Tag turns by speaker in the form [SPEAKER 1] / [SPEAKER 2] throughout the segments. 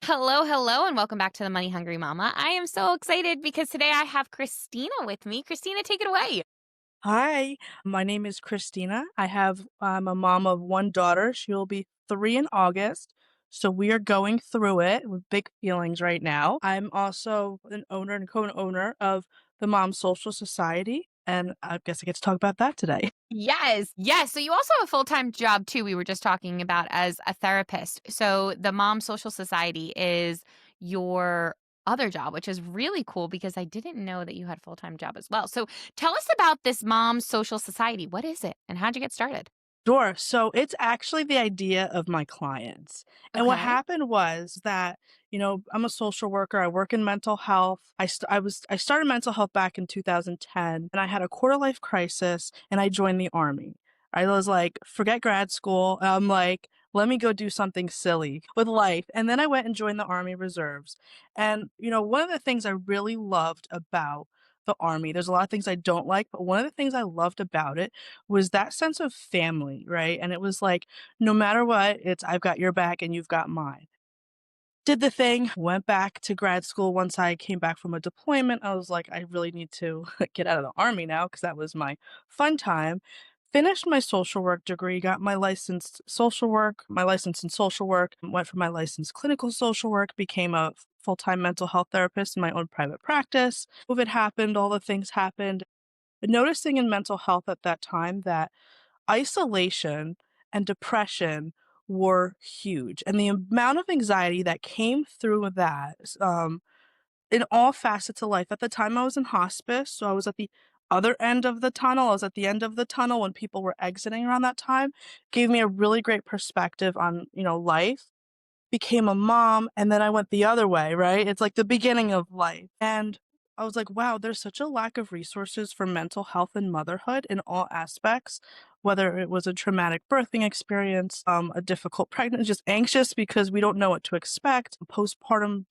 [SPEAKER 1] Hello, hello, and welcome back to the Money Hungry Mama. I am so excited because today I have Christina with me. Christina, take it away.
[SPEAKER 2] Hi, my name is Krystyna. I'm a mom of one daughter. She'll be 3 in August. So we are going through it with big feelings right now. I'm also an owner and co-owner of the Mom Social Society, and I guess I get to talk about that today.
[SPEAKER 1] Yes, yes. So you also have a full time job too. We were just talking about as a therapist. So the Mom Social Society is your other job, which is really cool because I didn't know that you had a full time job as well. So tell us about this Mom Social Society. What is it, and how'd you get started?
[SPEAKER 2] Sure. So it's actually the idea of my clients. And what
[SPEAKER 1] Okay.
[SPEAKER 2] happened was that, I'm a social worker. I work in mental health. I started mental health back in 2010 and I had a quarter life crisis and I joined the army. I was like, forget grad school. I'm like, let me go do something silly with life. And then I went and joined the Army Reserves. And, one of the things I really loved about the Army, there's a lot of things I don't like, but one of the things I loved about it was that sense of family, right? And it was like, no matter what, it's I've got your back and you've got mine. Did the thing, went back to grad school once I came back from a deployment. I was like, I really need to get out of the army now because that was my fun time. Finished my social work degree, got my license in social work, went for my licensed clinical social work, became a full-time mental health therapist in my own private practice. COVID happened, all the things happened. Noticing in mental health at that time that isolation and depression were huge, and the amount of anxiety that came through with that, in all facets of life. At the time, I was in hospice, so I was at the other end of the tunnel. I was at the end of the tunnel when people were exiting around that time. Gave me a really great perspective on, life. Became a mom, and then I went the other way, right? It's like the beginning of life, and I was like, "Wow, there's such a lack of resources for mental health and motherhood in all aspects," whether it was a traumatic birthing experience, a difficult pregnancy, just anxious because we don't know what to expect, postpartum,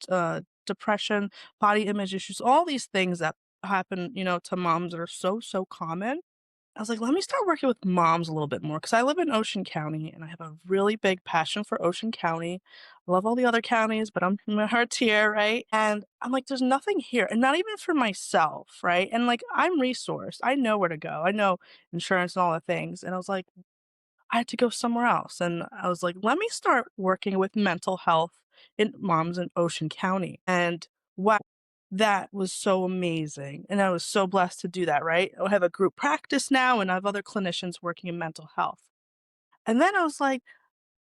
[SPEAKER 2] depression, body image issues, all these things that happen, to moms that are so, so common. I was like, let me start working with moms a little bit more because I live in Ocean County and I have a really big passion for Ocean County. I love all the other counties, but my heart's here, right? And I'm like, there's nothing here, and not even for myself, right? And like, I'm resourced. I know where to go. I know insurance and all the things. And I was like, I had to go somewhere else. And I was like, let me start working with mental health in moms in Ocean County. And wow, that was so amazing. And I was so blessed to do that, right? I have a group practice now and I have other clinicians working in mental health. And then I was like,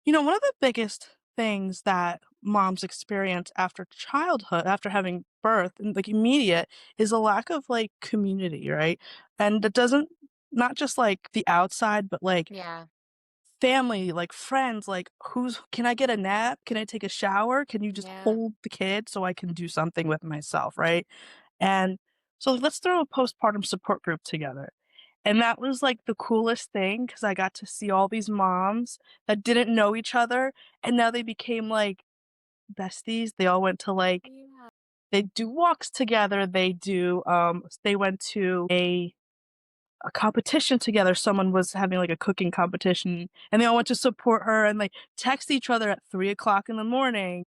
[SPEAKER 2] one of the biggest things that moms experience after childhood, after having birth, and like immediate, is a lack of like community, right? And it doesn't, not just like the outside, but like
[SPEAKER 1] Yeah.
[SPEAKER 2] family, like friends, like can I get a nap? Can I take a shower? Can you just
[SPEAKER 1] Yeah.
[SPEAKER 2] hold the kid so I can do something with myself, right? And so let's throw a postpartum support group together. And that was like the coolest thing because I got to see all these moms that didn't know each other and now they became like besties. They all went to like
[SPEAKER 1] Yeah.
[SPEAKER 2] they do walks together. They went to a competition together. Someone was having like a cooking competition and they all went to support her and like text each other at 3 o'clock in the morning.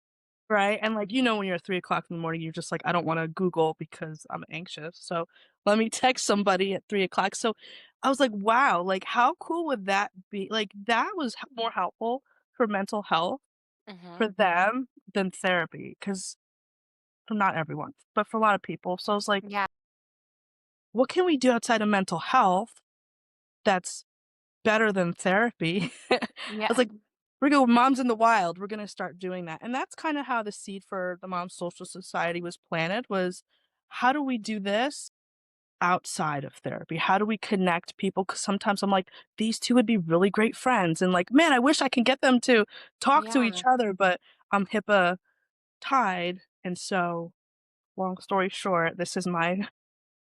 [SPEAKER 2] Right? And like, when you're at 3 o'clock in the morning, you're just like, I don't want to Google because I'm anxious. So let me text somebody at 3 o'clock. So I was like, wow, like how cool would that be? Like that was more helpful for mental health
[SPEAKER 1] Hmm.
[SPEAKER 2] for them than therapy. Cause for not everyone, but for a lot of people. So I was like,
[SPEAKER 1] Yeah.
[SPEAKER 2] what can we do outside of mental health that's better than therapy? I was
[SPEAKER 1] Yeah.
[SPEAKER 2] like, we're going Moms in the Wild, we're gonna start doing that, and that's kinda how the seed for the Mom Social Society was planted, was how do we do this outside of therapy? How do we connect people? Because sometimes I'm like, "These 2 would be really great friends," and like, "Man, I wish I can get them to talk to each
[SPEAKER 1] Yeah.
[SPEAKER 2] other," but I'm HIPAA tied, and so, long story short, this is my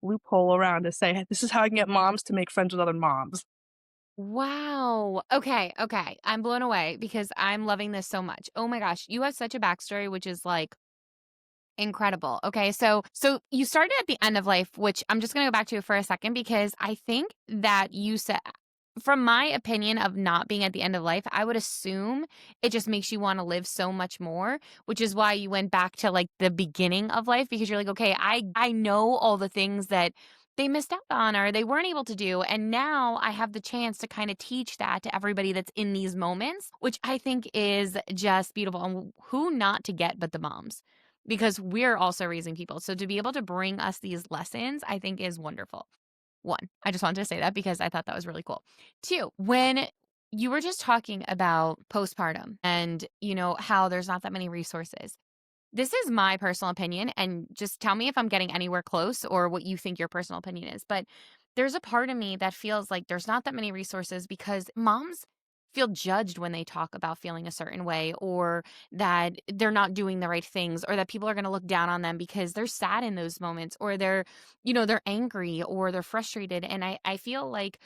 [SPEAKER 2] loophole around to say, "Hey, this is how I can get moms to make friends with other moms."
[SPEAKER 1] Wow. Okay. Okay. I'm blown away because I'm loving this so much. Oh my gosh. You have such a backstory, which is like incredible. Okay. So you started at the end of life, which I'm just going to go back to for a second because I think that you said from my opinion of not being at the end of life, I would assume it just makes you wanna live so much more, which is why you went back to, like, the beginning of life because you're like, "Okay, I know all the things that they missed out on or they weren't able to do, and now I have the chance to kinda teach that to everybody that's in these moments," which I think is just beautiful, and who not to get but the moms, because we're also raising people, so to be able to bring us these lessons, I think is wonderful. 1, I just wanted to say that because I thought that was really cool. 2, when you were just talking about postpartum and, how there's not that many resources. This is my personal opinion, and just tell me if I'm getting anywhere close or what you think your personal opinion is. But there's a part of me that feels like there's not that many resources because moms feel judged when they talk about feeling a certain way or that they're not doing the right things or that people are going to look down on them because they're sad in those moments or they're angry or they're frustrated. And I feel like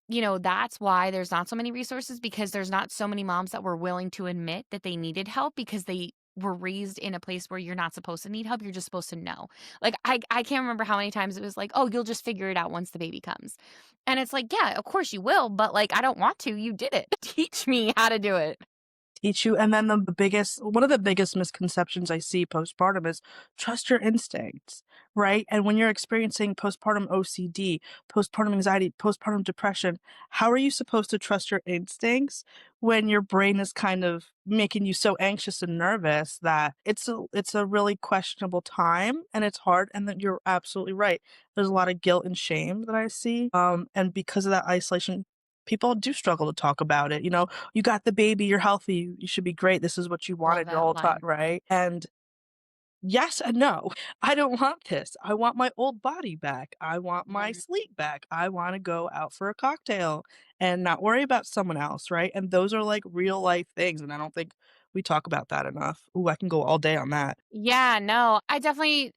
[SPEAKER 1] that's why there's not so many resources because there's not so many moms that were willing to admit that they needed help because they were raised in a place where you're not supposed to need help, you're just supposed to know. Like, I can't remember how many times it was like, "Oh, you'll just figure it out once the baby comes." And it's like, "Yeah, of course you will, but, like, I don't want to, you did it. Teach me how to do it."
[SPEAKER 2] Teach you. And then the biggest one of the biggest misconceptions I see postpartum is trust your instincts, right? And when you're experiencing postpartum OCD, postpartum anxiety, postpartum depression, how are you supposed to trust your instincts when your brain is kind of making you so anxious and nervous that it's a really questionable time and it's hard, and that you're absolutely right. There's a lot of guilt and shame that I see. And because of that isolation, people do struggle to talk about it. You got the baby, you're healthy, you should be great, this is what you
[SPEAKER 1] Love
[SPEAKER 2] wanted your
[SPEAKER 1] that
[SPEAKER 2] whole time,
[SPEAKER 1] line.
[SPEAKER 2] right? And yes and no. I don't want this. I want my old body back. I want my
[SPEAKER 1] One
[SPEAKER 2] sleep back. I wanna go out for a cocktail and not worry about someone else, right? And those are, like, real life things, and I don't think we talk about that enough. Ooh, I can go all day on that.
[SPEAKER 1] Yeah, no, I definitely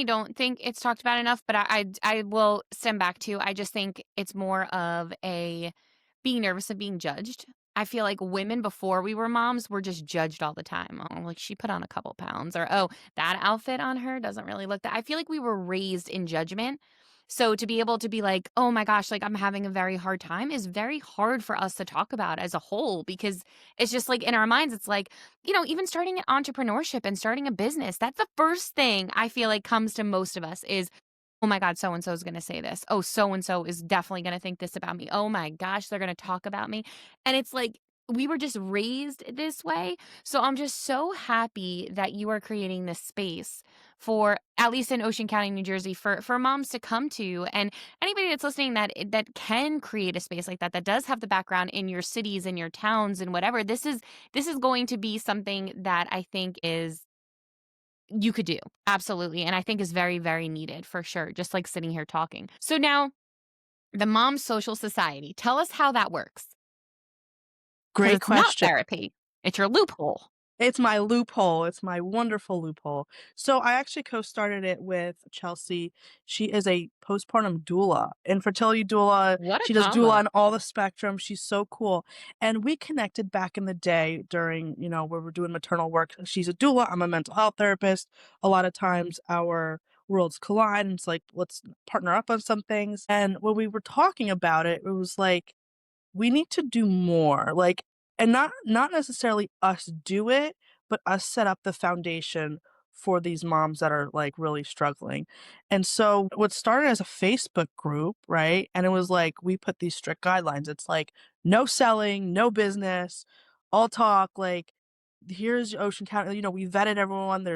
[SPEAKER 1] don't think it's talked about enough, but I will stand back to I just think it's more of a being nervous of being judged. I feel like women before we were moms were just judged all the time. Oh, like she put on a couple pounds or oh, that outfit on her doesn't really look that. I feel like we were raised in judgment. So to be able to be like, "Oh my gosh, like I'm having a very hard time" is very hard for us to talk about as a whole because it's just like in our minds it's like even starting an entrepreneurship and starting a business, that's the first thing I feel like comes to most of us is, "Oh my god, so and so is gonna say this. Oh, so and so is definitely gonna think this about me. Oh my gosh, they're gonna talk about me." And it's like we were just raised this way. So I'm just so happy that you are creating this space for at least in Ocean County, New Jersey, for moms to come to and anybody that's listening that can create a space like that, that does have the background in your cities and your towns and whatever. This is going to be something that I think is you could do. Absolutely. And I think is very, very needed for sure, just like sitting here talking. So now the Mom Social Society, tell us how that works because
[SPEAKER 2] Great
[SPEAKER 1] it's not
[SPEAKER 2] question.
[SPEAKER 1] therapy, it's your loophole.
[SPEAKER 2] It's my loophole, it's my wonderful loophole. So I actually co-started it with Chelsea. She is a postpartum doula, infertility doula.
[SPEAKER 1] What a
[SPEAKER 2] She does doula
[SPEAKER 1] combo.
[SPEAKER 2] on all the spectrum. She's so cool. And we connected back in the day during, where we're doing maternal work. She's a doula, I'm a mental health therapist. A lot of times our worlds collide and it's like, let's partner up on some things. And when we were talking about it, it was like, we need to do more, like, and not necessarily us do it, but us set up the foundation for these moms that are, like, really struggling. And so what started as a Facebook group, right? And it was like we put these strict guidelines. It's like no selling, no business, all talk, like here's Ocean County, we vetted everyone.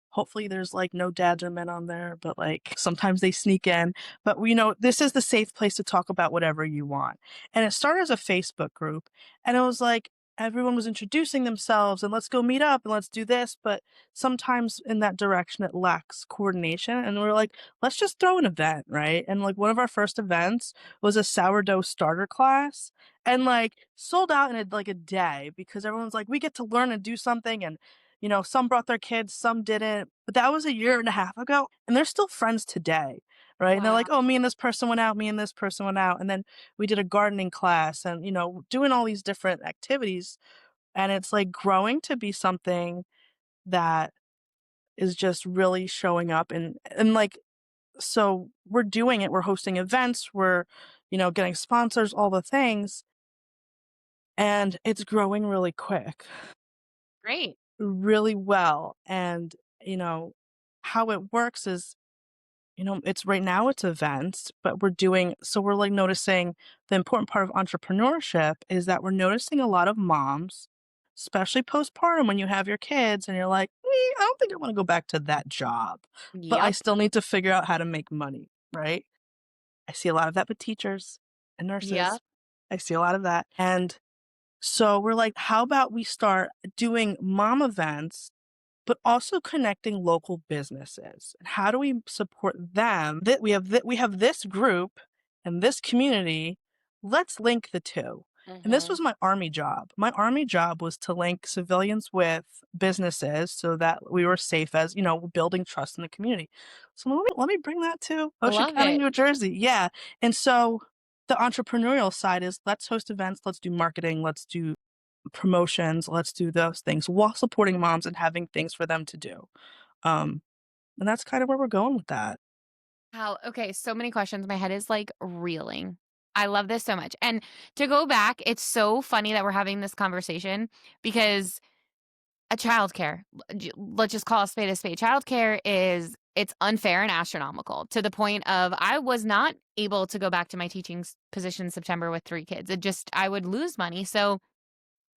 [SPEAKER 2] Hopefully there's like no dads or men on there, but like sometimes they sneak in. But this is the safe place to talk about whatever you want. And it started as a Facebook group. And it was like everyone was introducing themselves and let's go meet up and let's do this. But sometimes in that direction, it lacks coordination. And we're like, let's just throw an event, right? And like one of our first events was a sourdough starter class and like sold out in like a day because everyone's like, we get to learn and do something. And some brought their kids, some didn't. But that was a year and a half ago. And they're still friends today. Right. And they're like,
[SPEAKER 1] Wow.
[SPEAKER 2] oh, me and this person went out, me and this person went out. And then we did a gardening class and, doing all these different activities. And it's like growing to be something that is just really showing up and like, so we're doing it. We're hosting events. We're, getting sponsors, all the things, and it's growing really quick,
[SPEAKER 1] Great.
[SPEAKER 2] really well. And, you know, how it works is, it's right now it's events, but we're like noticing the important part of entrepreneurship is that we're noticing a lot of moms, especially postpartum when you have your kids and you're like, I don't think I want to go back to that job, but I
[SPEAKER 1] Yep.
[SPEAKER 2] still need to figure out how to make money, right? I see a lot of that with teachers and nurses.
[SPEAKER 1] Yep.
[SPEAKER 2] I see a lot of that. And so we're like, how about we start doing mom events but also connecting local businesses. And how do we support them? That we have this group and this community. Let's link the two. And this
[SPEAKER 1] Mhm.
[SPEAKER 2] was my army job. My army job was to link civilians with businesses so that we were safe as, building trust in the community. So let me bring that to
[SPEAKER 1] I
[SPEAKER 2] Ocean
[SPEAKER 1] love
[SPEAKER 2] County,
[SPEAKER 1] it.
[SPEAKER 2] New Jersey. Yeah. And so the entrepreneurial side is let's host events, let's do marketing, let's do promotions, let's do those things while supporting moms and having things for them to do. Um, and that's kind of where we're going with that.
[SPEAKER 1] How okay, so many questions. My head is like reeling. I love this so much. And to go back, it's so funny that we're having this conversation because a childcare, let's just call a spade a spade. Childcare is it's unfair and astronomical to the point of I was not able to go back to my teaching position in September with 3 kids. It just I would lose money. So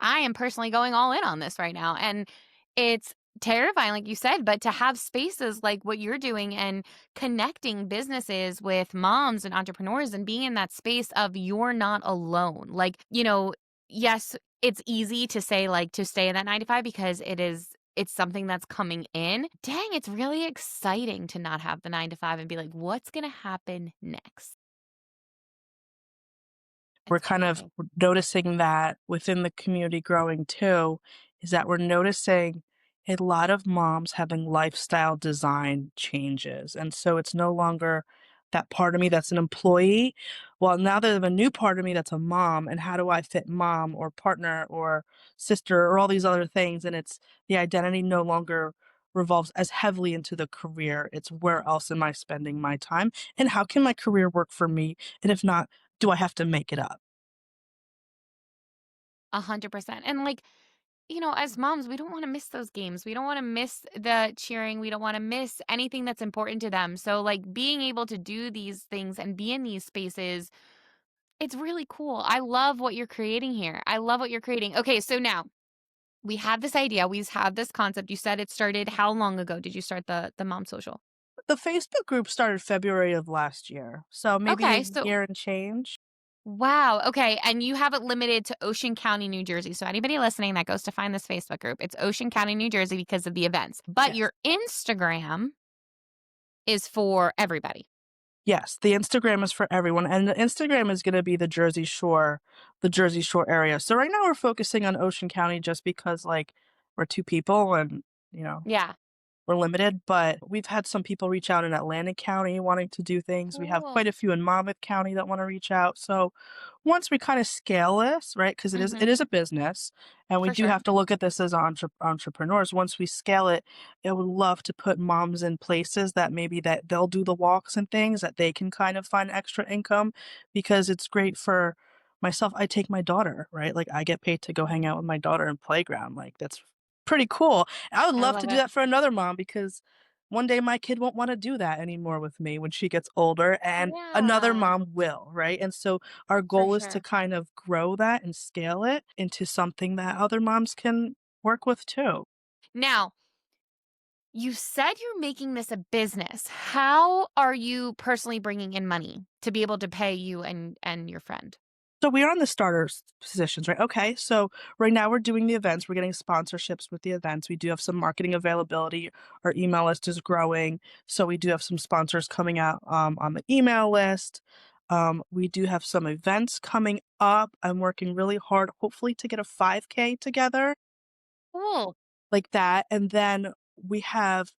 [SPEAKER 1] I am personally going all in on this right now. And it's terrifying, like you said, but to have spaces like what you're doing and connecting businesses with moms and entrepreneurs and being in that space of you're not alone. Like, yes, it's easy to say like to stay in that 9 to 5 because it's something that's coming in. Dang, it's really exciting to not have the 9 to 5 and be like, what's gonna happen next?
[SPEAKER 2] We're
[SPEAKER 1] It's
[SPEAKER 2] kind of
[SPEAKER 1] crazy.
[SPEAKER 2] noticing that within the community growing too, is that we're noticing a lot of moms having lifestyle design changes. And so it's no longer that part of me that's an employee. Well, now there's a new part of me that's a mom. And how do I fit mom or partner or sister or all these other things? And it's the identity no longer revolves as heavily into the career. It's where else am I spending my time? And how can my career work for me? And if not, do I have to make it up?
[SPEAKER 1] 100%. And like as moms, we don't want to miss those games. We don't want to miss the cheering. We don't want to miss anything that's important to them. So, like, being able to do these things and be in these spaces, it's really cool. I love what you're creating here. I love what you're creating. Okay, so now we have this idea. We have this concept. You said it started how long ago did you start the mom social?
[SPEAKER 2] The Facebook group started February of last year, so maybe a
[SPEAKER 1] Okay, so
[SPEAKER 2] year and change.
[SPEAKER 1] wow. Okay, and you have it limited to Ocean County, New Jersey. So anybody listening that goes to find this Facebook group, it's Ocean County, New Jersey because of the events. But
[SPEAKER 2] Yes.
[SPEAKER 1] your Instagram is for everybody.
[SPEAKER 2] Yes, the Instagram is for everyone, and the Instagram is gonna be the Jersey Shore area. So right now we're focusing on Ocean County just because, like, we're 2 people and, you know,
[SPEAKER 1] Yeah.
[SPEAKER 2] we're limited, but we've had some people reach out in Atlantic County wanting to do things. We have
[SPEAKER 1] Cool.
[SPEAKER 2] quite a few in Monmouth County that wanna reach out. So once we kinda scale this, right, because it
[SPEAKER 1] Mhm.
[SPEAKER 2] is a business, and we
[SPEAKER 1] For
[SPEAKER 2] do
[SPEAKER 1] sure.
[SPEAKER 2] have to look at this as entrepreneurs. Once we scale it, I would love to put moms in places that maybe that they'll do the walks and things, that they can kind of find extra income because it's great for myself. I take my daughter, right? Like, I get paid to go hang out with my daughter in playground, like, that's pretty cool. I would
[SPEAKER 1] I
[SPEAKER 2] love to
[SPEAKER 1] love
[SPEAKER 2] do
[SPEAKER 1] it.
[SPEAKER 2] that for another mom because one day my kid won't wanna do that anymore with me when she gets older, and another
[SPEAKER 1] Yeah.
[SPEAKER 2] mom will, right? And so our
[SPEAKER 1] For
[SPEAKER 2] goal is to
[SPEAKER 1] sure.
[SPEAKER 2] kind of grow that and scale it into something that other moms can work with too.
[SPEAKER 1] Now, you said you're making this a business. How are you personally bringing in money to be able to pay you and your friend?
[SPEAKER 2] So we are on the starters positions, right? Okay. So right now we're doing the events. We're getting sponsorships with the events. We do have some marketing availability. Our email list is growing. So we do have some sponsors coming out on the email list. We do have some events coming up. I'm working really hard, hopefully, to get a 5K together
[SPEAKER 1] Cool.
[SPEAKER 2] like that. And then we have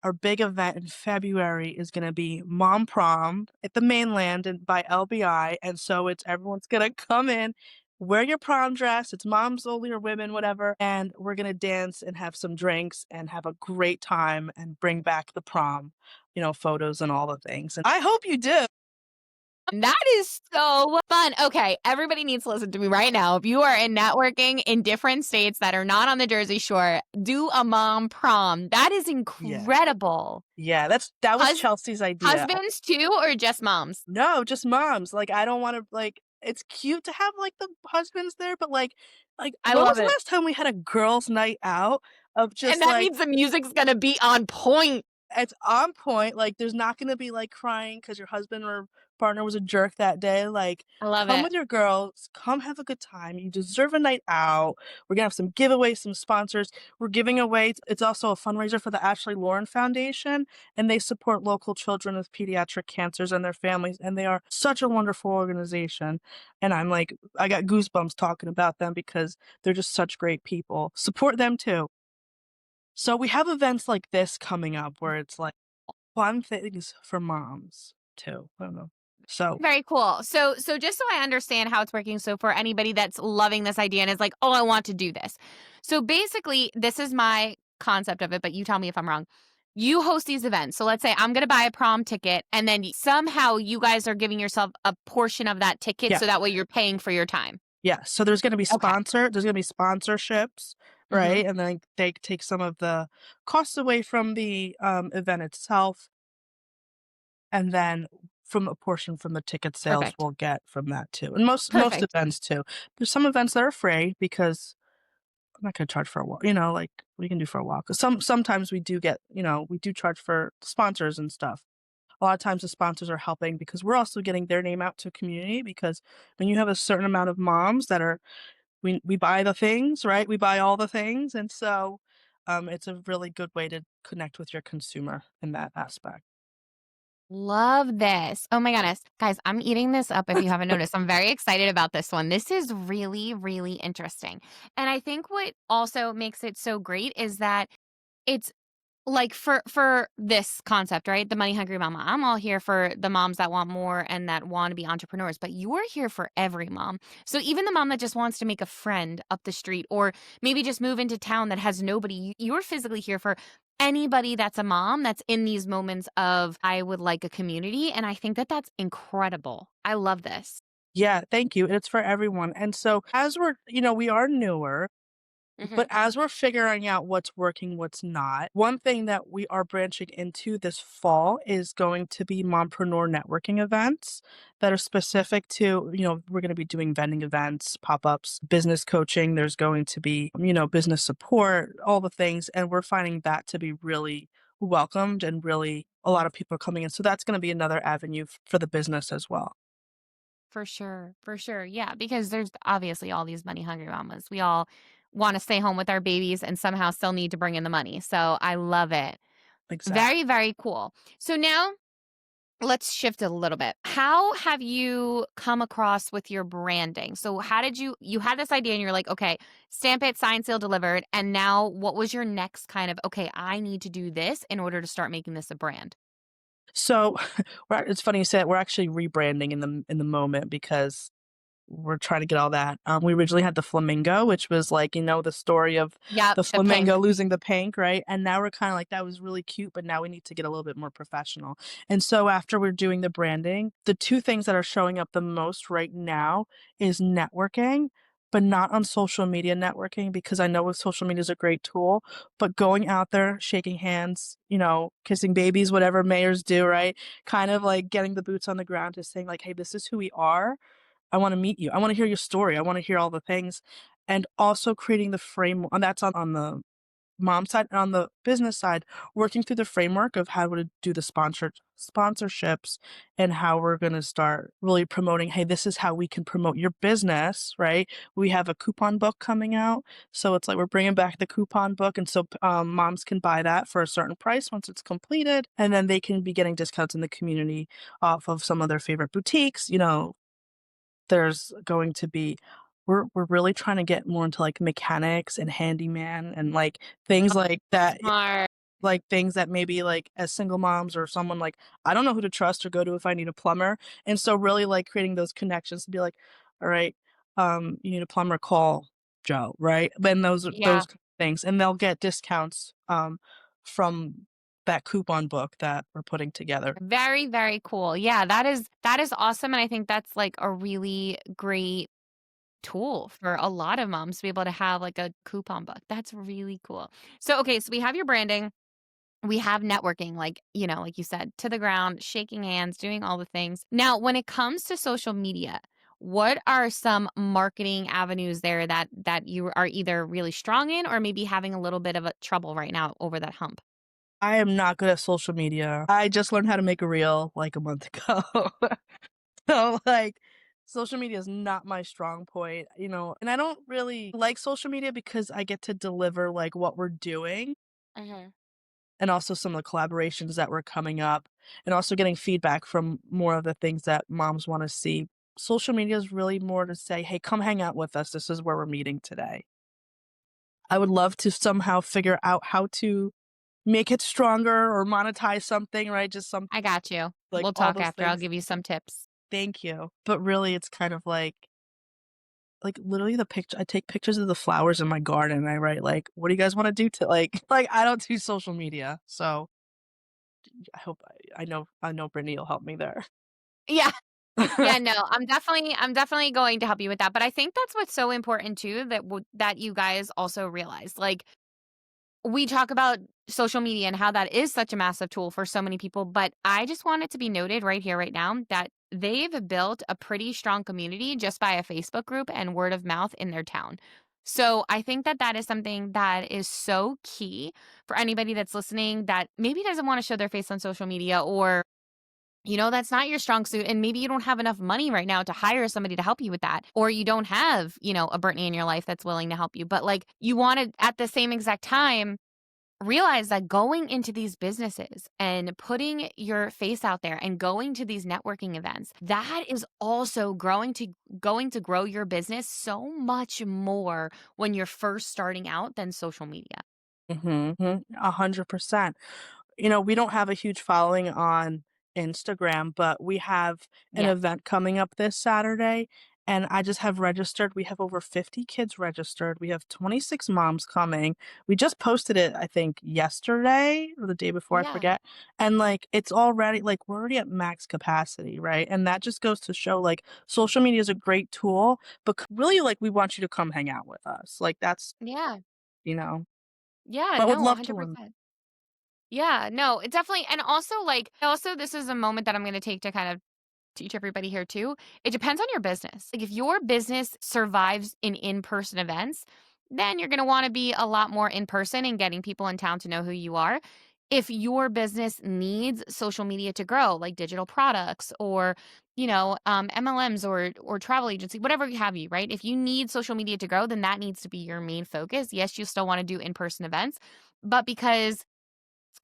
[SPEAKER 2] our big event in February is gonna be Mom Prom at the mainland and by LBI, and so it's everyone's gonna come in, wear your prom dress, it's moms only or women, whatever, and we're gonna dance and have some drinks and have a great time and bring back the prom, photos and all the things, and I hope you do.
[SPEAKER 1] That is so fun. Okay, everybody needs to listen to me right now. If you are in networking in different states that are not on the Jersey Shore, do a mom prom. That is
[SPEAKER 2] Yeah.
[SPEAKER 1] incredible.
[SPEAKER 2] Yeah, that was
[SPEAKER 1] Hus
[SPEAKER 2] Chelsea's idea.
[SPEAKER 1] Husbands too or just moms?
[SPEAKER 2] No, just moms. Like, I don't wanna like, it's cute to have, like, the husbands there, but,
[SPEAKER 1] I
[SPEAKER 2] when was
[SPEAKER 1] love
[SPEAKER 2] the
[SPEAKER 1] it.
[SPEAKER 2] last time we had a girls' night out of
[SPEAKER 1] And
[SPEAKER 2] just,
[SPEAKER 1] that
[SPEAKER 2] like,
[SPEAKER 1] means the music's gonna be on point.
[SPEAKER 2] it's on point, like, there's not gonna be, like, crying because your husband or partner was a jerk that day, like,
[SPEAKER 1] I love
[SPEAKER 2] come
[SPEAKER 1] it.
[SPEAKER 2] with your girls, come have a good time, you deserve a night out, we're gonna have some giveaways, some sponsors, we're giving away it's also a fundraiser for the Ashley Lauren Foundation, and they support local children with pediatric cancers and their families, and they are such a wonderful organization, and I got goosebumps talking about them because they're just such great people. Support them too. So we have events like this coming up where it's like fun things for moms too. I don't know. So
[SPEAKER 1] Very cool. So just so I understand how it's working, so for anybody that's loving this idea and is like, "Oh, I want to do this." So basically, this is my concept of it, but you tell me if I'm wrong. You host these events. So let's say I'm going to buy a prom ticket and then somehow you guys are giving yourself a portion of that ticket
[SPEAKER 2] yeah,
[SPEAKER 1] so that way you're paying for your time.
[SPEAKER 2] yeah. So
[SPEAKER 1] Okay.
[SPEAKER 2] there's gonna be sponsorships,
[SPEAKER 1] Mhm.
[SPEAKER 2] right? And then they take some of the costs away from the event itself, and then from a portion from the ticket sales
[SPEAKER 1] Perfect.
[SPEAKER 2] we'll get from that too. And most
[SPEAKER 1] Perfect.
[SPEAKER 2] events too. There's some events that are free because I'm not gonna charge for a walk, like we can do for a walk. 'Cause sometimes we do get, we do charge for sponsors and stuff. A lot of times the sponsors are helping because we're also getting their name out to community because when you have a certain amount of moms that are we buy the things, right? We buy all the things, and so, it's a really good way to connect with your consumer in that aspect.
[SPEAKER 1] Love this. Oh my goodness. Guys, I'm eating this up if you haven't noticed. I'm very excited about this one. This is really, really interesting. And I think what also makes it so great is that it's like for this concept, right? The money hungry mama. I'm all here for the moms that want more and that want to be entrepreneurs, but you're here for every mom. So even the mom that just wants to make a friend up the street or maybe just move into town that has nobody, you're physically here for anybody that's a mom that's in these moments of I would like a community and I think that that's incredible. I love this.
[SPEAKER 2] Yeah, thank you, it's for everyone, and so as we are newer. But
[SPEAKER 1] Mhm.
[SPEAKER 2] as we're figuring out what's working, what's not, one thing that we are branching into this fall is going to be mompreneur networking events that are specific to, we're going to be doing vending events, pop-ups, business coaching. There's going to be, business support, all the things. And we're finding that to be really welcomed and really a lot of people are coming in. So that's going to be another avenue for the business as well.
[SPEAKER 1] For sure. For sure. Yeah, because there's obviously all these money hungry mamas. We all want to stay home with our babies and somehow still need to bring in the money. So I love it.
[SPEAKER 2] Exactly.
[SPEAKER 1] Very, very cool. So now let's shift a little bit. How have you come across with your branding? So how did you had this idea and you're like, okay, stamp it, sign, seal, delivered. And now what was your next kind of, okay, I need to do this in order to start making this a brand?
[SPEAKER 2] So it's funny you say it. We're actually rebranding in the moment because we're trying to get all that. We originally had the flamingo, which was like, the story of
[SPEAKER 1] Yep,
[SPEAKER 2] the
[SPEAKER 1] the pink.
[SPEAKER 2] flamingo losing the pink, right? And now we're kind of like, that was really cute, but now we need to get a little bit more professional. And so after we're doing the branding, the two things that are showing up the most right now is networking, but not on social media networking because I know social media is a great tool, but going out there, shaking hands, kissing babies, whatever mayors do, right? Kind of like getting the boots on the ground to saying like, hey, this is who we are. I wanna meet you. I wanna hear your story. I wanna hear all the things, and also creating the frame and that's on the mom side, and on the business side, working through the framework of how to do the sponsorships and how we're gonna start really promoting, "Hey, this is how we can promote your business," right? We have a coupon book coming out, so it's like we're bringing back the coupon book, and so, moms can buy that for a certain price once it's completed, and then they can be getting discounts in the community off of some of their favorite boutiques, there's going to be we're really trying to get more into, like, mechanics and handyman and, like, things like that
[SPEAKER 1] Smart.
[SPEAKER 2] like, things that maybe, like, as single moms or someone, like, I don't know who to trust or go to if I need a plumber, and so really, like, creating those connections to be like, "Alright, you need a plumber, call Joe," right? Then those
[SPEAKER 1] Yeah.
[SPEAKER 2] things, and they'll get discounts, from that coupon book that we're putting together.
[SPEAKER 1] Very, very cool. Yeah, that is awesome, and I think that's, like, a really great tool for a lot of moms to be able to have, like, a coupon book. That's really cool. So, okay, so we have your branding, we have networking, like, like you said, to the ground, shaking hands, doing all the things. Now, when it comes to social media, what are some marketing avenues there that you are either really strong in or maybe having a little bit of a trouble right now over that hump?
[SPEAKER 2] I am not good at social media. I just learned how to make a reel like a month ago. So, like, social media is not my strong point, and I don't really like social media because I get to deliver, like, what we're doing
[SPEAKER 1] Mhm.
[SPEAKER 2] and also some of the collaborations that were coming up and also getting feedback from more of the things that moms wanna see. Social media is really more to say, "Hey, come hang out with us. This is where we're meeting today." I would love to somehow figure out how to make it stronger or monetize something, right? Just some
[SPEAKER 1] I got you.
[SPEAKER 2] like,
[SPEAKER 1] We'll
[SPEAKER 2] all
[SPEAKER 1] talk
[SPEAKER 2] those
[SPEAKER 1] after. I'll
[SPEAKER 2] things.
[SPEAKER 1] give you some tips.
[SPEAKER 2] Thank you. But really, it's kind of like, literally the picture I take pictures of the flowers in my garden, and I write, like, "What do you guys wanna do to" like, I don't do social media, so I hope I know Brittany will help me there.
[SPEAKER 1] Yeah. Yeah, no, I'm definitely going to help you with that, but I think that's what's so important too that you guys also realize. Like, we talk about social media and how that is such a massive tool for so many people, but I just want it to be noted right here, right now, that they've built a pretty strong community just by a Facebook group and word of mouth in their town. So I think that that is something that is so key for anybody that's listening that maybe doesn't want to show their face on social media, or that's not your strong suit. And maybe you don't have enough money right now to hire somebody to help you with that. Or you don't have, a Brittany in your life that's willing to help you. But like, you want to, at the same exact time, realize that going into these businesses and putting your face out there and going to these networking events, that is also going to grow your business so much more when you're first starting out than social media.
[SPEAKER 2] Mhm, mhm, 100%. We don't have a huge following on Instagram, but we have an
[SPEAKER 1] Yes.
[SPEAKER 2] event coming up this Saturday, and I just have registered. We have over 50 kids registered. We have 26 moms coming. We just posted it, I think, yesterday or the day before, I
[SPEAKER 1] Yeah.
[SPEAKER 2] forget. And like it's already like we're already at max capacity, right? And that just goes to show like social media is a great tool, but really like we want you to come hang out with us. Like that's,
[SPEAKER 1] Yeah.
[SPEAKER 2] you know,
[SPEAKER 1] Yeah.
[SPEAKER 2] but would
[SPEAKER 1] No,
[SPEAKER 2] love to learn.
[SPEAKER 1] 100%. Yeah, no, it definitely, and also this is a moment that I'm gonna take to kind of teach everybody here too. It depends on your business. Like, if your business survives in-person events, then you're gonna wanna be a lot more in person and getting people in town to know who you are. If your business needs social media to grow, like digital products or, MLMs or travel agency, whatever have you, right? If you need social media to grow, then that needs to be your main focus. Yes, you still wanna do in-person events, but because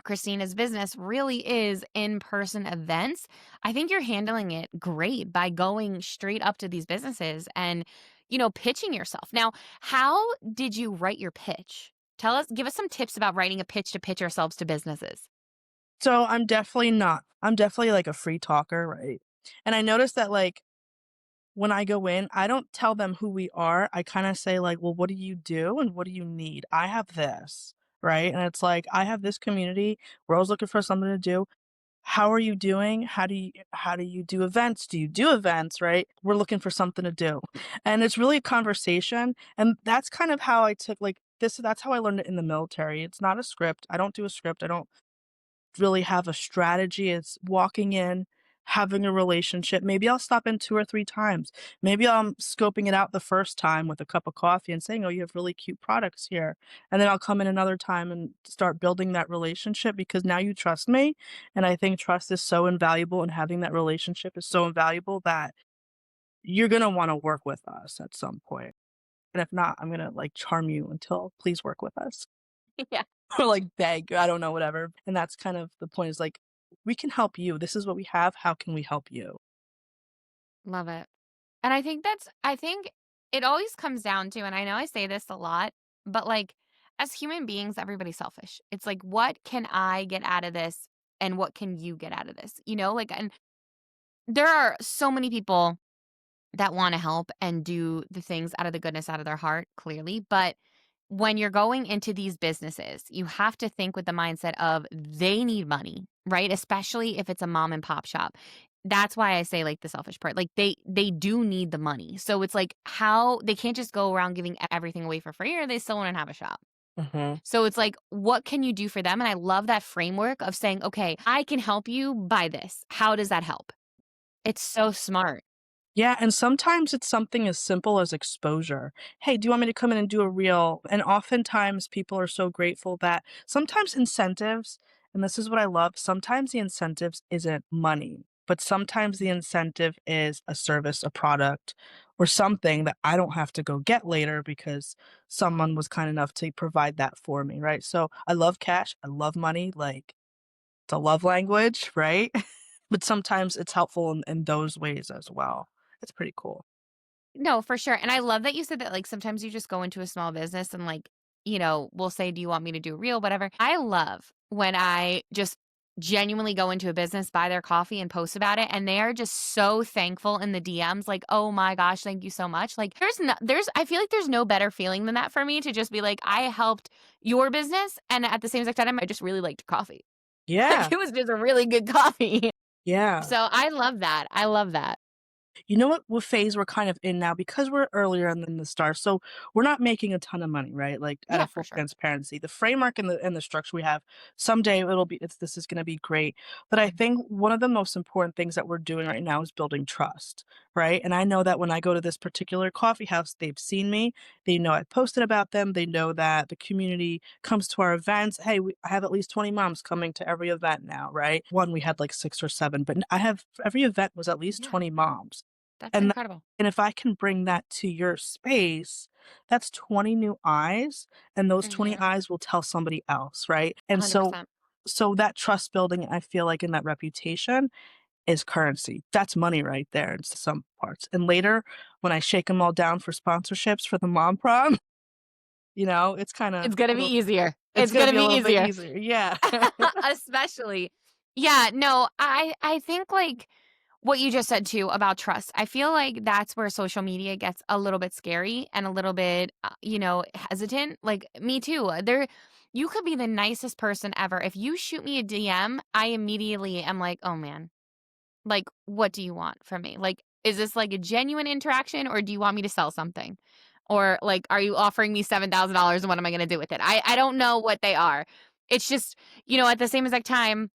[SPEAKER 1] Christina's business really is in-person events, I think you're handling it great by going straight up to these businesses and, pitching yourself. Now, how did you write your pitch? Give us some tips about writing a pitch to pitch ourselves to businesses.
[SPEAKER 2] So I'm definitely not. I'm definitely like a free talker, right? And I noticed that like when I go in, I don't tell them who we are. I kind of say like, "Well, what do you do and what do you need? I have this." Right? And it's like, "I have this community. We're always looking for something to do. How are you doing? How do you do events? Do you do events, right? We're looking for something to do." And it's really a conversation, and that's kind of how I took like this that's how I learned it in the military. It's not a script. I don't do a script. I don't really have a strategy. It's walking in, having a relationship. Maybe I'll stop in 2 or 3 times. Maybe I'm scoping it out the first time with a cup of coffee and saying, "Oh, you have really cute products here." And then I'll come in another time and start building that relationship because now you trust me. And I think trust is so invaluable and having that relationship is so invaluable that you're gonna wanna work with us at some point. And if not, I'm gonna like charm you until please work with us.
[SPEAKER 1] Yeah.
[SPEAKER 2] Or like beg, I don't know, whatever. And that's kind of the point is like, we can help you. This is what we have. How can we help you?
[SPEAKER 1] Love it. And I think it always comes down to, and I know I say this a lot, but like, as human beings, everybody's selfish. It's like, what can I get out of this? And what can you get out of this? Like, and there are so many people that want to help and do the things out of the goodness out of their heart, clearly. But when you're going into these businesses, you have to think with the mindset of they need money, right? Especially if it's a mom and pop shop. That's why I say like the selfish part. Like they do need the money. So it's like how they can't just go around giving everything away for free or they still want to have a shop.
[SPEAKER 2] Mhm.
[SPEAKER 1] So it's like what can you do for them? And I love that framework of saying, "Okay, I can help you buy this. How does that help?" It's so smart.
[SPEAKER 2] Yeah, and sometimes it's something as simple as exposure. "Hey, do you want me to come in and do a reel?" And oftentimes people are so grateful that sometimes incentives, and this is what I love, sometimes the incentives isn't money, but sometimes the incentive is a service, a product, or something that I don't have to go get later because someone was kind enough to provide that for me, right? So I love cash, I love money, like it's a love language, right? But sometimes it's helpful in those ways as well. It's pretty cool.
[SPEAKER 1] No, for sure, and I love that you said that, like, sometimes you just go into a small business and, like, we'll say, "Do you want me to do a reel?" Whatever. I love when I just genuinely go into a business, buy their coffee, and post about it, and they are just so thankful in the DMs, like, "Oh my gosh, thank you so much." Like, there's I feel like there's no better feeling than that for me to just be like, "I helped your business, and at the same exact time, I just really liked your coffee." Like,
[SPEAKER 2] Yeah,
[SPEAKER 1] it was just a really good coffee.
[SPEAKER 2] yeah.
[SPEAKER 1] So, I love that. I love that.
[SPEAKER 2] You know what phase we're kind of in now because we're earlier in the start, so we're not making a ton of money, right? Like, out
[SPEAKER 1] Yeah,
[SPEAKER 2] of
[SPEAKER 1] for
[SPEAKER 2] full
[SPEAKER 1] sure.
[SPEAKER 2] transparency. The framework and the structure we have, someday this is gonna be great, but I think one of the most important things that we're doing right now is building trust, right? And I know that when I go to this particular coffee house, they've seen me, they know I posted about them, they know that the community comes to our events. Hey, I have at least 20 moms coming to every event now, right? One, we had like 6 or 7, but I have every event was at least
[SPEAKER 1] Yeah,
[SPEAKER 2] 20 moms.
[SPEAKER 1] that's
[SPEAKER 2] And th
[SPEAKER 1] incredible.
[SPEAKER 2] and if I can bring that to your space, that's 20 new eyes, and those 20
[SPEAKER 1] Mhm.
[SPEAKER 2] eyes will tell somebody else, right? And so
[SPEAKER 1] 100%.
[SPEAKER 2] so that trust building, I feel like, in that reputation is currency. That's money right there in some parts. And later, when I shake them all down for sponsorships for the Mom Prom, it's kinda
[SPEAKER 1] It's gonna
[SPEAKER 2] a
[SPEAKER 1] be
[SPEAKER 2] little
[SPEAKER 1] easier.
[SPEAKER 2] it's
[SPEAKER 1] It's
[SPEAKER 2] gonna
[SPEAKER 1] gonna
[SPEAKER 2] be a
[SPEAKER 1] be
[SPEAKER 2] little bit
[SPEAKER 1] easier.
[SPEAKER 2] easier. Yeah.
[SPEAKER 1] Especially. Yeah, no, I think, like, what you just said too about trust. I feel like that's where social media gets a little bit scary and a little bit, hesitant. Like, me too. You could be the nicest person ever. If you shoot me a DM, I immediately am like, "Oh, man. Like, what do you want from me? Like, is this like a genuine interaction or do you want me to sell something? Or like, are you offering me $7,000 and what am I going to do with it?" I don't know what they are. It's just, at the same exact time,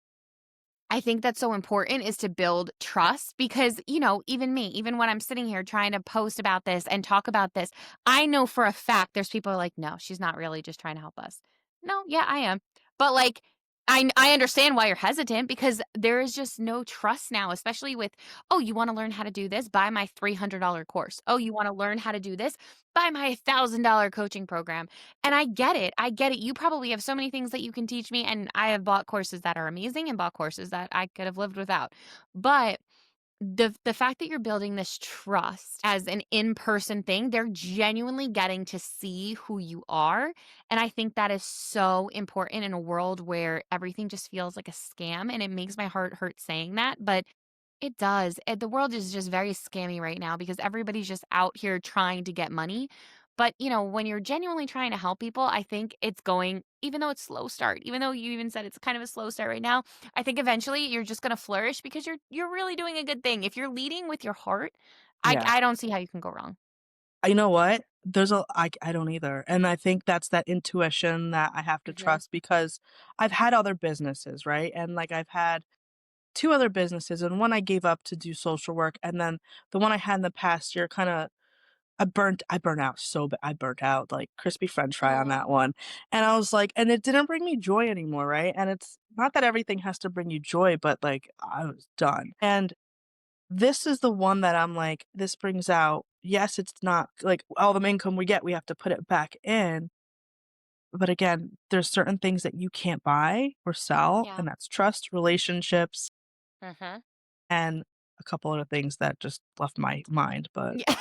[SPEAKER 1] I think that's so important is to build trust because, even me, even when I'm sitting here trying to post about this and talk about this, I know for a fact there's people who are like, no, she's not really just trying to help us. No, yeah, I am. But like, I understand why you're hesitant because there is just no trust now, especially with, oh, you want to learn how to do this? Buy my $300 course. Oh, you want to learn how to do this? Buy my $1,000 coaching program. And I get it. I get it. You probably have so many things that you can teach me. And I have bought courses that are amazing and bought courses that I could have lived without. But the fact that you're building this trust as an in-person thing, they're genuinely getting to see who you are. And I think that is so important in a world where everything just feels like a scam. And it makes my heart hurt saying that. But it does. The world is just very scammy right now because everybody's just out here trying to get money. But, when you're genuinely trying to help people, I think it's going, even though it's slow start, even though you even said it's kind of a slow start right now, I think eventually you're just going to flourish because you're really doing a good thing. If you're leading with your heart, I
[SPEAKER 2] Yeah.
[SPEAKER 1] I don't see how you can go wrong.
[SPEAKER 2] You know what? I don't either, and I think that's that intuition that I have to
[SPEAKER 1] Mhm.
[SPEAKER 2] trust because I've had other businesses, right? And, like, I've had 2 other businesses, and one I gave up to do social work, and then the one I had in the past year kinda I burnt out so bad. I burnt out like crispy french fry on that
[SPEAKER 1] Oh,
[SPEAKER 2] one, and I was like and it didn't bring me joy anymore, right? And it's not that everything has to bring you joy, but, like, I was done, and this is the one that I'm like, this brings out yes, it's not like all the income we get, we have to put it back in, but again, there's certain things that you can't buy or sell,
[SPEAKER 1] yeah.
[SPEAKER 2] and that's trust, relationships,
[SPEAKER 1] Mhm.
[SPEAKER 2] and a couple other things that just left my mind, but
[SPEAKER 1] Yeah.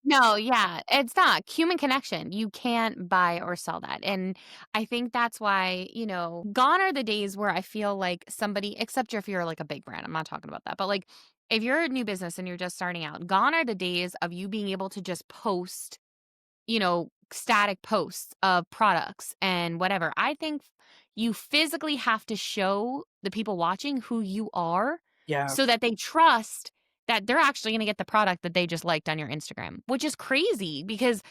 [SPEAKER 1] No, yeah, it's not. Human connection. You can't buy or sell that. And I think that's why, gone are the days where I feel like somebody, except if you're like a big brand, I'm not talking about that, but like if you're a new business and you're just starting out, gone are the days of you being able to just post static posts of products and whatever. I think you physically have to show the people watching who you are
[SPEAKER 2] Yeah.
[SPEAKER 1] so that they trust that they're actually going to get the product that they just liked on your Instagram, which is crazy because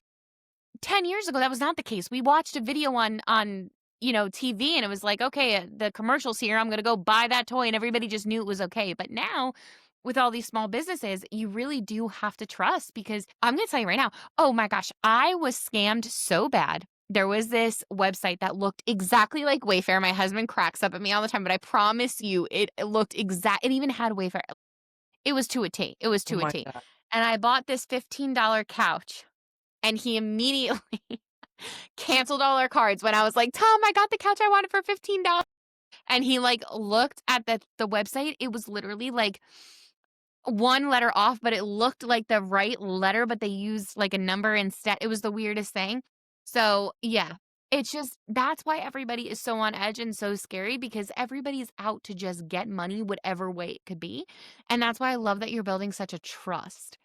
[SPEAKER 1] 10 years ago that was not the case. We watched a video on TV and it was like, okay, the commercials here, I'm going to go buy that toy and everybody just knew it was okay. But now with all these small businesses, you really do have to trust because I'm going to tell you right now, oh my gosh, I was scammed so bad. There was this website that looked exactly like Wayfair. My husband cracks up at me all the time, but I promise you it looked exact. It even had Wayfair. It was to a T. It was
[SPEAKER 2] Oh
[SPEAKER 1] to a
[SPEAKER 2] my
[SPEAKER 1] T.
[SPEAKER 2] god.
[SPEAKER 1] And I bought this $15 couch and he immediately canceled all our cards when I was like, "Tom, I got the couch I wanted for $15." And he like looked at the website. It was literally like one letter off, but it looked like the right letter, but they used like a number instead. It was the weirdest thing. So, yeah. It's just that's why everybody is so on edge and so scary because everybody's out to just get money whatever way it could be. And that's why I love that you're building such a trust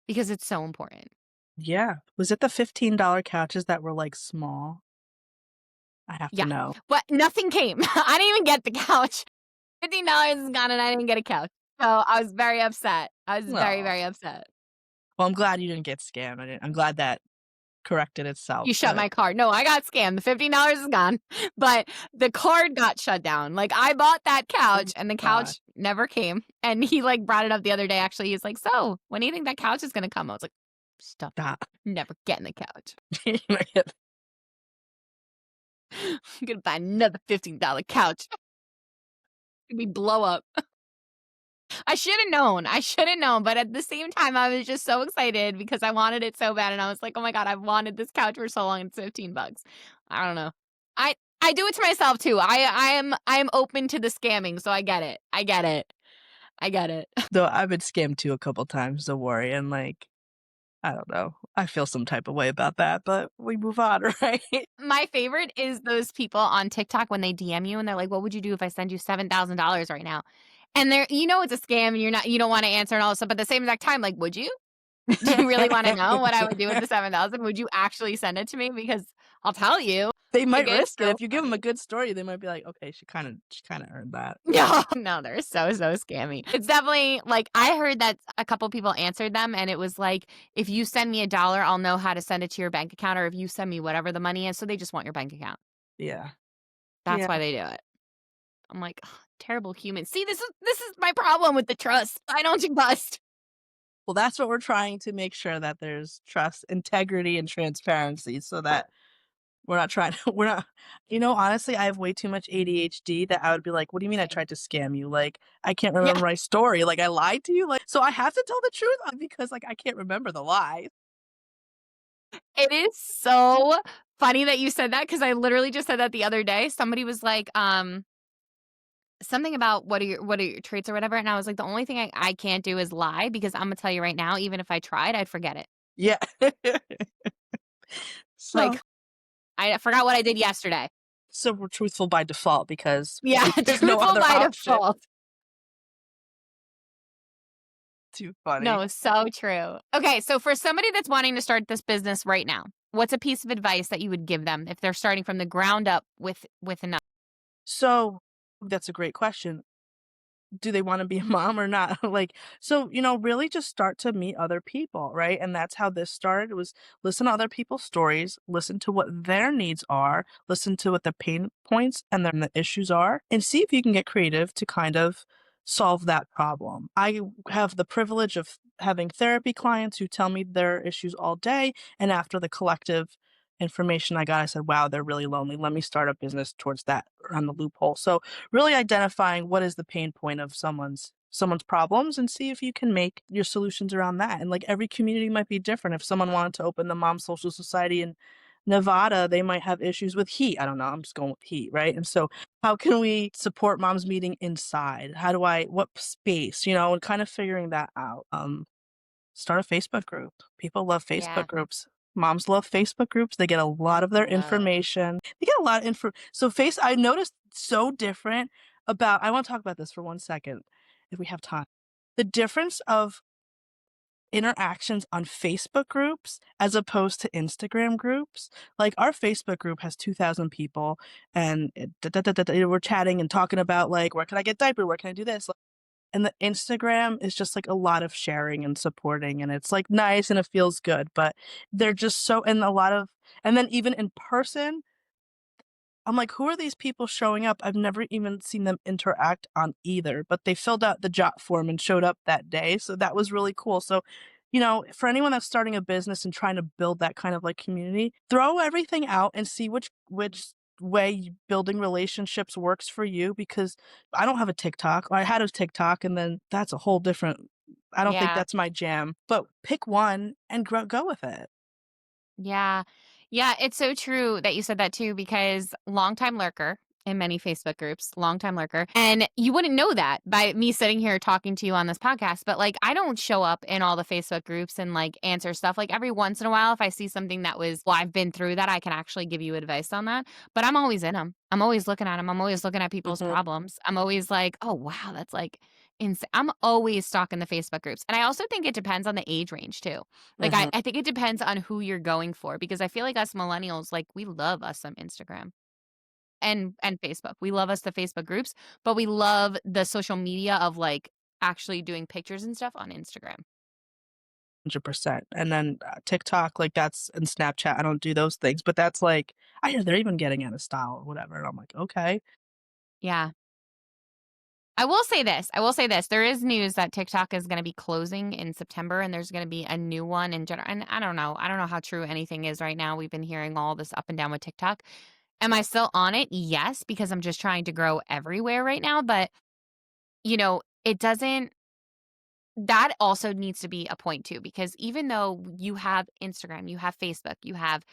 [SPEAKER 1] because it's so important.
[SPEAKER 2] Yeah. Was it the $15 couches that were, like, small? I have to
[SPEAKER 1] Yeah.
[SPEAKER 2] know.
[SPEAKER 1] But nothing came. I didn't even get the couch. $15 is gone and I didn't get a couch. So I was very upset. I was very,
[SPEAKER 2] Oh.
[SPEAKER 1] very upset.
[SPEAKER 2] Well, I'm glad you didn't get scammed. I'm glad that corrected itself,
[SPEAKER 1] You shut
[SPEAKER 2] but
[SPEAKER 1] my card. No, I got scammed. The $15 is gone, but the card got shut down. Like I bought that
[SPEAKER 2] oh
[SPEAKER 1] couch
[SPEAKER 2] my
[SPEAKER 1] and the
[SPEAKER 2] god.
[SPEAKER 1] couch never came. And he like brought it up the other day actually. He's like, "So, when do you think that couch is gonna come?" I was like, "Stop it.
[SPEAKER 2] Stop.
[SPEAKER 1] Never getting the couch.
[SPEAKER 2] You're gonna get
[SPEAKER 1] I'm gonna buy another $15 couch." We blow up. I should have known. I should have known, but at the same time, I was just so excited because I wanted it so bad, and I was like, "Oh my god, I've wanted this couch for so long. It's 15 bucks." I don't know. I I do it to myself too. I am open to the scamming, so I get it. I get it. I get it.
[SPEAKER 2] though I've been scammed too a couple times, don't worry, and, like, I don't know. I feel some type of way about that, but we move on, right?
[SPEAKER 1] My favorite is those people on TikTok when they DM you and they're like, "What would you do if I send you $7,000 right now?" And they're it's a scam and you don't want to answer and all this stuff, but at the same exact time, like, would you? Do you really wanna know what I would do with the 7,000? Would you actually send it to me? Because I'll tell you.
[SPEAKER 2] They
[SPEAKER 1] Like,
[SPEAKER 2] might
[SPEAKER 1] it's
[SPEAKER 2] risk it.
[SPEAKER 1] so
[SPEAKER 2] If you give them a
[SPEAKER 1] funny.
[SPEAKER 2] good story, they might be like, "Okay, she kinda earned that."
[SPEAKER 1] No, no, they're so, so scammy. It's definitely like, I heard that a couple people answered them, and it was like, "If you send me $1, I'll know how to send it to your bank account, or if you send me whatever the money is," so they just want your bank account.
[SPEAKER 2] Yeah.
[SPEAKER 1] That's
[SPEAKER 2] Yeah.
[SPEAKER 1] why they do it. I'm like, "Ugh, terrible humans." See, this is my problem with the trust. I don't trust.
[SPEAKER 2] Well, that's what we're trying to make sure that there's trust, integrity, and transparency so that we're not trying to we're not honestly, I have way too much ADHD that I would be like, "What do you mean I
[SPEAKER 1] Same.
[SPEAKER 2] tried to scam you? Like, I can't
[SPEAKER 1] Yeah.
[SPEAKER 2] remember my story. Like, I lied to you?" Like, so I have to tell the truth because, like, I can't remember the lie.
[SPEAKER 1] It is so funny that you said that because I literally just said that the other day. Somebody was like, something about what are your traits or whatever, and I was like, "The only thing I can't do is lie because Imma tell you right now, even if I tried, I'd forget it."
[SPEAKER 2] Yeah.
[SPEAKER 1] Like,
[SPEAKER 2] So
[SPEAKER 1] I forgot what I did yesterday.
[SPEAKER 2] so we're truthful by default because
[SPEAKER 1] Yeah,
[SPEAKER 2] there's no
[SPEAKER 1] truthful
[SPEAKER 2] other
[SPEAKER 1] by
[SPEAKER 2] option.
[SPEAKER 1] default.
[SPEAKER 2] Too funny.
[SPEAKER 1] No, so true. Okay, so for somebody that's wanting to start this business right now, what's a piece of advice that you would give them if they're starting from the ground up with enough?
[SPEAKER 2] So, that's a great question. Do they wanna be a mom or not? Like, so, really just start to meet other people, right? And that's how this started, was listen to other people's stories, listen to what their needs are, listen to what the pain points and then the issues are, and see if you can get creative to kind of solve that problem. I have the privilege of having therapy clients who tell me their issues all day, and after the collective information I got, I said, "Wow, they're really lonely. Let me start a business towards that around the loophole." So really identifying what is the pain point of someone's problems and see if you can make your solutions around that. And like every community might be different. If someone wanted to open the Mom Social Society in Nevada, they might have issues with heat. I don't know. I'm just going with heat, right? And so how can we support moms meeting inside? What space, and kind of figuring that out. Start a Facebook group. People love
[SPEAKER 1] Yeah,
[SPEAKER 2] Facebook groups. Moms love Facebook groups. They get a lot of their
[SPEAKER 1] love.
[SPEAKER 2] information. They get a lot of info. So I noticed so different about I wanna talk about this for 1 second, if we have time. The difference of interactions on Facebook groups as opposed to Instagram groups. Like, our Facebook group has 2,000 people, and we're chatting and talking about, like, "Where can I get diaper? Where can I do this?" And the Instagram is just, like, a lot of sharing and supporting, and it's, like, nice and it feels good, but they're just so and a lot of and then even in person, I'm like, "Who are these people showing up?" I've never even seen them interact on either, but they filled out the Jot form and showed up that day, so that was really cool. So, for anyone that's starting a business and trying to build that kind of, like, community, throw everything out and see which way building relationships works for you, because I don't have a TikTok. I had a TikTok, and then that's a whole different I don't think
[SPEAKER 1] Yeah.
[SPEAKER 2] that's my jam, but pick one and go with it.
[SPEAKER 1] Yeah. Yeah, it's so true that you said that too, because longtime lurker in many Facebook groups, longtime lurker. And you wouldn't know that by me sitting here talking to you on this podcast, but like I don't show up in all the Facebook groups and like answer stuff. Like every once in a while, if I see something that was, well, I've been through that, I can actually give you advice on that. But I'm always in them. I'm always looking at them. I'm always looking at people's
[SPEAKER 2] Mhm,
[SPEAKER 1] problems. I'm always like, oh, wow, that's like insane. I'm always stalking the Facebook groups. And I also think it depends on the age range too. Like, I
[SPEAKER 2] mhm,
[SPEAKER 1] I think it depends on who you're going for because I feel like us millennials, like, we love us some Instagram and Facebook. We love us the Facebook groups, but we love the social media of, like, actually doing pictures and stuff on Instagram.
[SPEAKER 2] 100%. And then, TikTok, like, that's and Snapchat, I don't do those things, but that's like I hear they're even getting out of style or whatever, and I'm like, "Okay."
[SPEAKER 1] Yeah. I will say this, there is news that TikTok is gonna be closing in September, and there's gonna be a new one in general. And I don't know how true anything is right now. We've been hearing all this up and down with TikTok. Am I still on it? Yes, because I'm just trying to grow everywhere right now, but, it doesn't that also needs to be a point too, because even though you have Instagram, you have Facebook, you have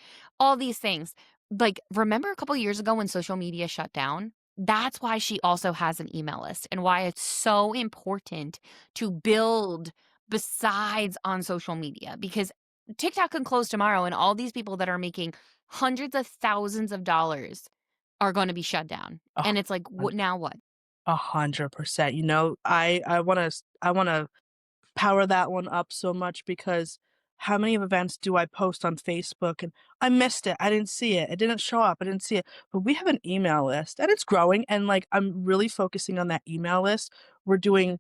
[SPEAKER 1] all these things, like remember a couple years ago when social media shut down? That's why she also has an email list and why it's so important to build besides on social media because TikTok can close tomorrow and all these people that are making hundreds of thousands of dollars are going to be shut down.
[SPEAKER 2] A
[SPEAKER 1] And it's like,
[SPEAKER 2] hun
[SPEAKER 1] what now what?
[SPEAKER 2] 100%. I wanna power that one up so much, because how many events do I post on Facebook and I missed it, I didn't see it, it didn't show up, I didn't see it. But we have an email list and it's growing, and, like, I'm really focusing on that email list. We're doing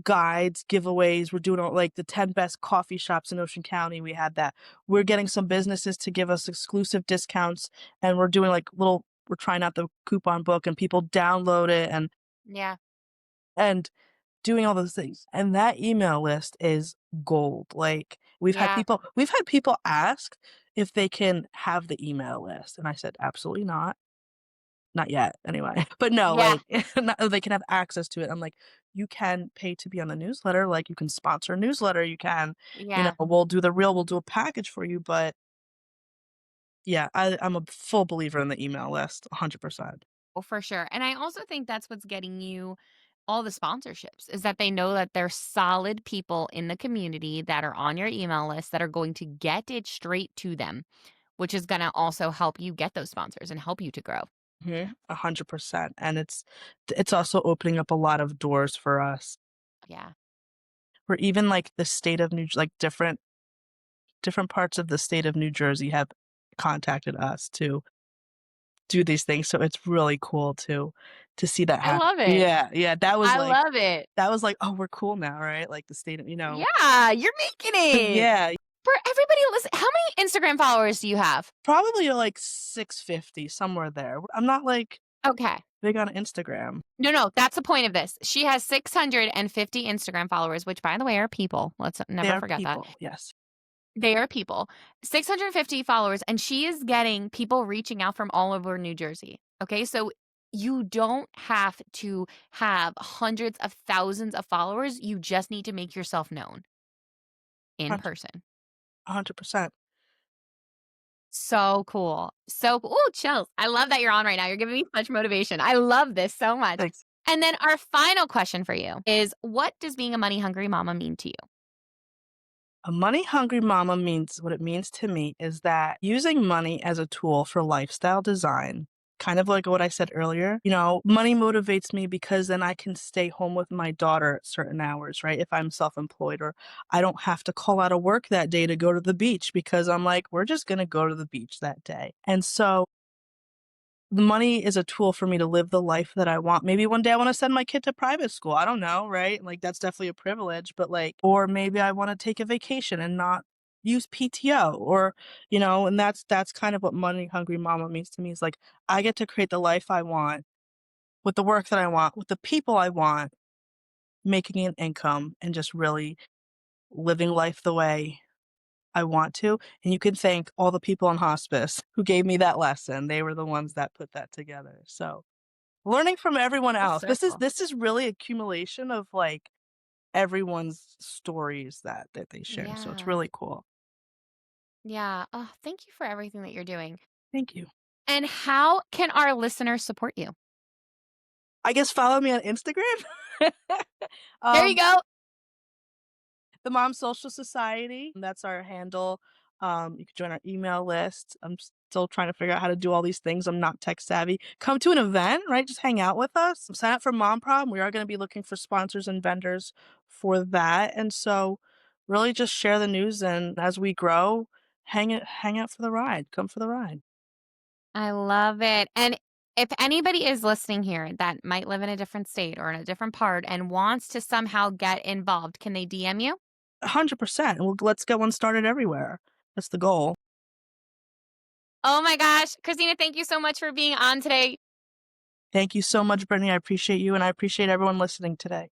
[SPEAKER 2] guides, giveaways, we're doing all like the 10 best coffee shops in Ocean County, we had that. We're getting some businesses to give us exclusive discounts, and we're doing, like, we're trying out the coupon book, and people download it,
[SPEAKER 1] Yeah.
[SPEAKER 2] and doing all those things, and that email list is gold. Like,
[SPEAKER 1] Yeah.
[SPEAKER 2] we've had people ask if they can have the email list, and I said, "Absolutely not. Not yet, anyway." But no,
[SPEAKER 1] Yeah.
[SPEAKER 2] like, not they can have access to it. I'm like, "You can pay to be on the newsletter, like, you can sponsor a newsletter, you can,
[SPEAKER 1] Yeah.
[SPEAKER 2] we'll do a package for you," but yeah, I'm a full believer in the email list, 100%.
[SPEAKER 1] Well, for sure. And I also think that's what's getting you all the sponsorships is that they know that there's solid people in the community that are on your email list that are going to get it straight to them, which is going to also help you get those sponsors and help you to grow.
[SPEAKER 2] Mhm, 100%, and it's also opening up a lot of doors for us.
[SPEAKER 1] Yeah.
[SPEAKER 2] Or even, like, the state of like, different parts of the state of New Jersey have contacted us to do these things, so it's really cool to see that
[SPEAKER 1] I
[SPEAKER 2] happen.
[SPEAKER 1] love it.
[SPEAKER 2] Yeah, yeah,
[SPEAKER 1] I love it.
[SPEAKER 2] that was like, "Oh, we're cool now," right? Like, the state of
[SPEAKER 1] Yeah, you're making it.
[SPEAKER 2] Yeah,
[SPEAKER 1] For everybody listen, how many Instagram followers do you have?
[SPEAKER 2] probably, like, 650, somewhere there. I'm not, like,
[SPEAKER 1] Okay.
[SPEAKER 2] big on Instagram.
[SPEAKER 1] No, no, that's the point of this. She has 650 Instagram followers, which by the way are people. Let's
[SPEAKER 2] They
[SPEAKER 1] never
[SPEAKER 2] are
[SPEAKER 1] forget that.
[SPEAKER 2] people, yes.
[SPEAKER 1] They are people. 650 followers, and she is getting people reaching out from all over New Jersey. Okay, so you don't have to have hundreds of thousands of followers. You just need to make yourself known in
[SPEAKER 2] 100%.
[SPEAKER 1] So cool. So ooh, chills. I love that you're on right now. You're giving me such motivation. I love this so much.
[SPEAKER 2] Thanks.
[SPEAKER 1] And then our final question for you is what does being a money hungry mama mean to you?
[SPEAKER 2] A money hungry mama means what it means to me is that using money as a tool for lifestyle design kind of like what I said earlier, money motivates me because then I can stay home with my daughter at certain hours, right? If I'm self-employed, or I don't have to call out of work that day to go to the beach because I'm like, we're just going to go to the beach that day. And so the money is a tool for me to live the life that I want. Maybe one day I want to send my kid to private school. I don't know, right? Like that's definitely a privilege, but like, or maybe I want to take a vacation and not use PTO, or, and that's kind of what money hungry mama means to me, is like I get to create the life I want with the work that I want, with the people I want, making an income and just really living life the way I want to. And you can thank all the people in hospice who gave me that lesson. They were the ones that put that together. So learning from everyone
[SPEAKER 1] That's
[SPEAKER 2] else.
[SPEAKER 1] so
[SPEAKER 2] This is
[SPEAKER 1] cool.
[SPEAKER 2] this is really accumulation of like everyone's stories that they share. So it's
[SPEAKER 1] Yeah.
[SPEAKER 2] really cool.
[SPEAKER 1] Yeah. Oh, thank you for everything that you're doing.
[SPEAKER 2] Thank you.
[SPEAKER 1] And how can our listeners support you?
[SPEAKER 2] I guess follow me on Instagram.
[SPEAKER 1] There you
[SPEAKER 2] um,
[SPEAKER 1] go.
[SPEAKER 2] the Mom Social Society. That's our handle. You can join our email list. I'm still trying to figure out how to do all these things. I'm not tech savvy. Come to an event, right? Just hang out with us. Sign up for Mom Prom. We are going to be looking for sponsors and vendors for that. And so really just share the news, and as we grow, hang out for the ride. Come for the ride.
[SPEAKER 1] I love it. And if anybody is listening here that might live in a different state or in a different part and wants to somehow get involved, can they DM you?
[SPEAKER 2] 100%. Let's get one started everywhere. That's the goal.
[SPEAKER 1] Oh my gosh. Christina, thank you so much for being on today.
[SPEAKER 2] Thank you so much, Brittany. I appreciate you, and I appreciate everyone listening today.